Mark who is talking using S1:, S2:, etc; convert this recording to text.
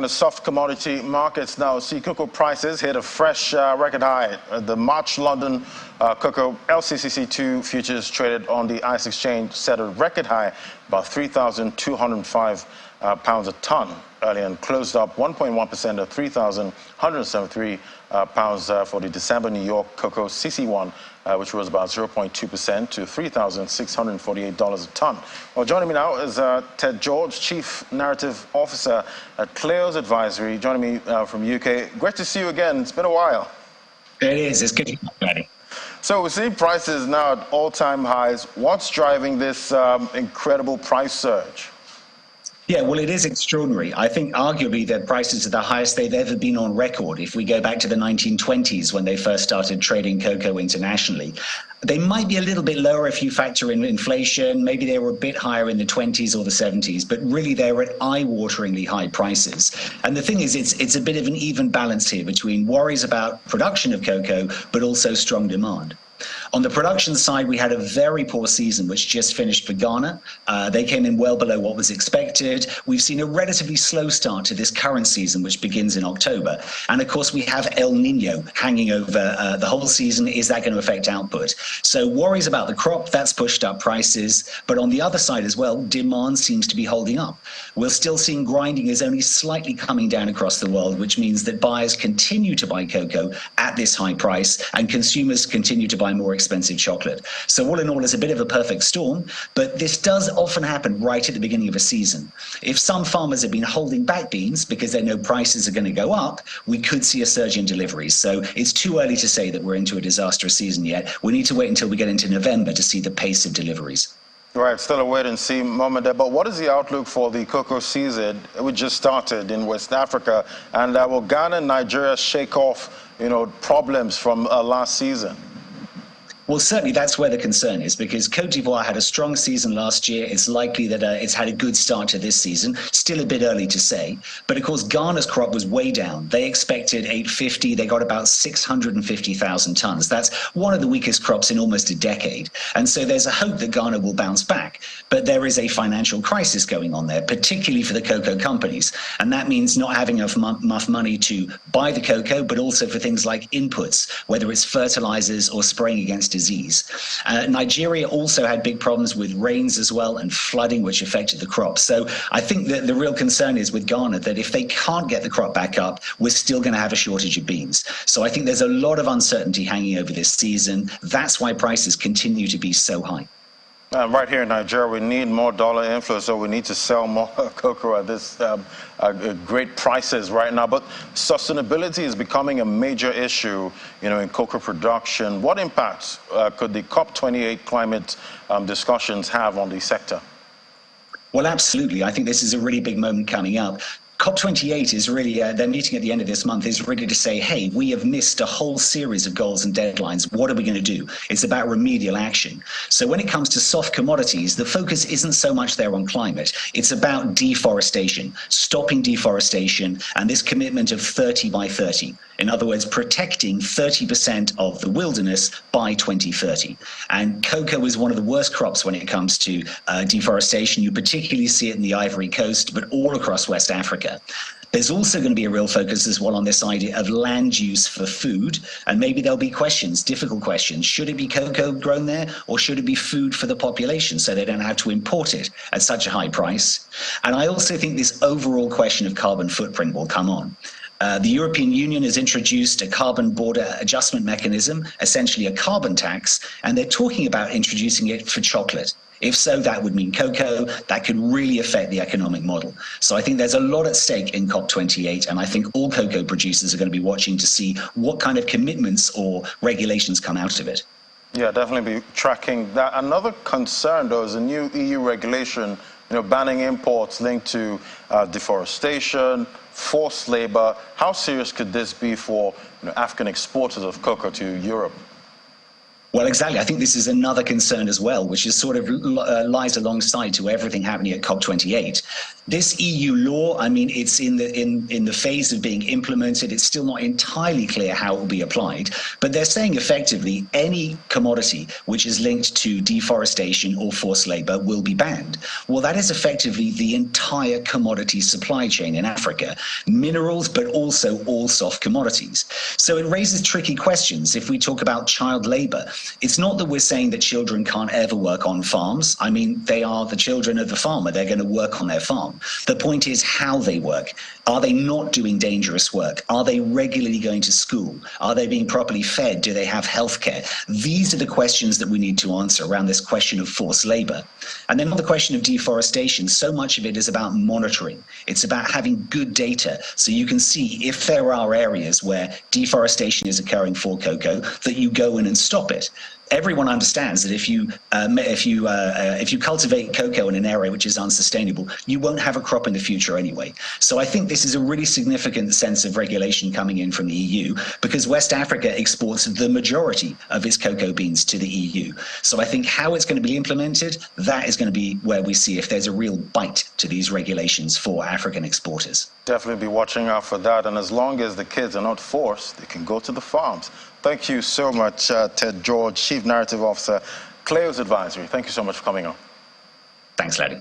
S1: The soft commodity markets now see cocoa prices hit a fresh record high. The March London cocoa LCCC2 futures traded on the ICE exchange set a record high, about £3,205 a ton earlier, and closed up 1.1% at £3,173 for the December New York cocoa CC1, which was about 0.2% to $3,648 a ton. Well, joining me now is Ted George, Chief Narrative Officer at Cleo's Advisory, joining me from UK. Great to see you again. It's been a while.
S2: It is. It's good to be back.
S1: So we see prices now at all-time highs. What's driving this incredible price surge?
S2: Yeah, well, it is extraordinary. I think arguably the prices are the highest they've ever been on record. If we go back to the 1920s when they first started trading cocoa internationally, they might be a little bit lower if you factor in inflation. Maybe they were a bit higher in the 20s or the 70s, but really they're at eye-wateringly high prices. And the thing is, it's a bit of an even balance here between worries about production of cocoa, but also strong demand. On the production side, we had a very poor season, which just finished for Ghana. They came in well below what was expected. We've seen a relatively slow start to this current season, which begins in October. And of course, we have El Nino hanging over the whole season. Is that going to affect output? So worries about the crop, that's pushed up prices. But on the other side as well, demand seems to be holding up. We're still seeing grinding is only slightly coming down across the world, which means that buyers continue to buy cocoa at this high price and consumers continue to buy more expensive chocolate. So all in all, it's a bit of a perfect storm, but this does often happen right at the beginning of a season. If some farmers have been holding back beans because they know prices are going to go up, we could see a surge in deliveries. So it's too early to say that we're into a disastrous season yet. We need to wait until we get into November to see the pace of deliveries.
S1: Right, still a wait and see moment there. But what is the outlook for the cocoa season? We just started in West Africa, and will Ghana and Nigeria shake off, problems from last season?
S2: Well, certainly that's where the concern is, because Côte d'Ivoire had a strong season last year. It's likely that it's had a good start to this season. Still a bit early to say. But of course, Ghana's crop was way down. They expected 850. They got about 650,000 tons. That's one of the weakest crops in almost a decade. And so there's a hope that Ghana will bounce back. But there is a financial crisis going on there, particularly for the cocoa companies. And that means not having enough money to buy the cocoa, but also for things like inputs, whether it's fertilizers or spraying against disease. Nigeria also had big problems with rains as well and flooding, which affected the crop. So I think that the real concern is with Ghana that if they can't get the crop back up, we're still going to have a shortage of beans. So I think there's a lot of uncertainty hanging over this season. That's why prices continue to be so high.
S1: Right here in Nigeria, we need more dollar inflow, so we need to sell more cocoa at this great prices right now. But sustainability is becoming a major issue, in cocoa production. What impact could the COP28 climate discussions have on the sector?
S2: Well, absolutely. I think this is a really big moment coming up. COP28 is really, their meeting at the end of this month is really to say, hey, we have missed a whole series of goals and deadlines. What are we going to do? It's about remedial action. So when it comes to soft commodities, the focus isn't so much there on climate. It's about deforestation, stopping deforestation, and this commitment of 30 by 30. In other words, protecting 30% of the wilderness by 2030. And cocoa is one of the worst crops when it comes to deforestation. You particularly see it in the Ivory Coast, but all across West Africa. There's also going to be a real focus as well on this idea of land use for food. And maybe there'll be questions, difficult questions. Should it be cocoa grown there, or should it be food for the population so they don't have to import it at such a high price? And I also think this overall question of carbon footprint will come on. The European Union has introduced a carbon border adjustment mechanism, essentially a carbon tax, and they're talking about introducing it for chocolate. If so, that would mean cocoa. That could really affect the economic model. So I think there's a lot at stake in COP28, and I think all cocoa producers are going to be watching to see what kind of commitments or regulations come out of it.
S1: Yeah, definitely be tracking that. Another concern, though, is a new EU regulation, banning imports linked to deforestation, forced labor. How serious could this be for African exporters of cocoa to Europe?
S2: Well, exactly. I think this is another concern as well, which is sort of lies alongside to everything happening at COP28. This EU law, I mean, it's in the phase of being implemented. It's still not entirely clear how it will be applied, but they're saying effectively any commodity which is linked to deforestation or forced labor will be banned. Well, that is effectively the entire commodity supply chain in Africa, minerals, but also all soft commodities. So it raises tricky questions. If we talk about child labor, it's not that we're saying that children can't ever work on farms. I mean, they are the children of the farmer. They're going to work on their farm. The point is how they work. Are they not doing dangerous work? Are they regularly going to school? Are they being properly fed? Do they have health care? These are the questions that we need to answer around this question of forced labor. And then on the question of deforestation, so much of it is about monitoring. It's about having good data so you can see if there are areas where deforestation is occurring for cocoa, that you go in and stop it. Everyone understands that if you cultivate cocoa in an area which is unsustainable, you won't have a crop in the future anyway. So I think this is a really significant sense of regulation coming in from the EU, because West Africa exports the majority of its cocoa beans to the EU. So I think how it's going to be implemented, that is going to be where we see if there's a real bite to these regulations for African exporters.
S1: Definitely be watching out for that. And as long as the kids are not forced, they can go to the farms. Thank you so much, Ted George, Chief Narrative Officer, Cleo's Advisory. Thank you so much for coming on.
S2: Thanks, Ladi.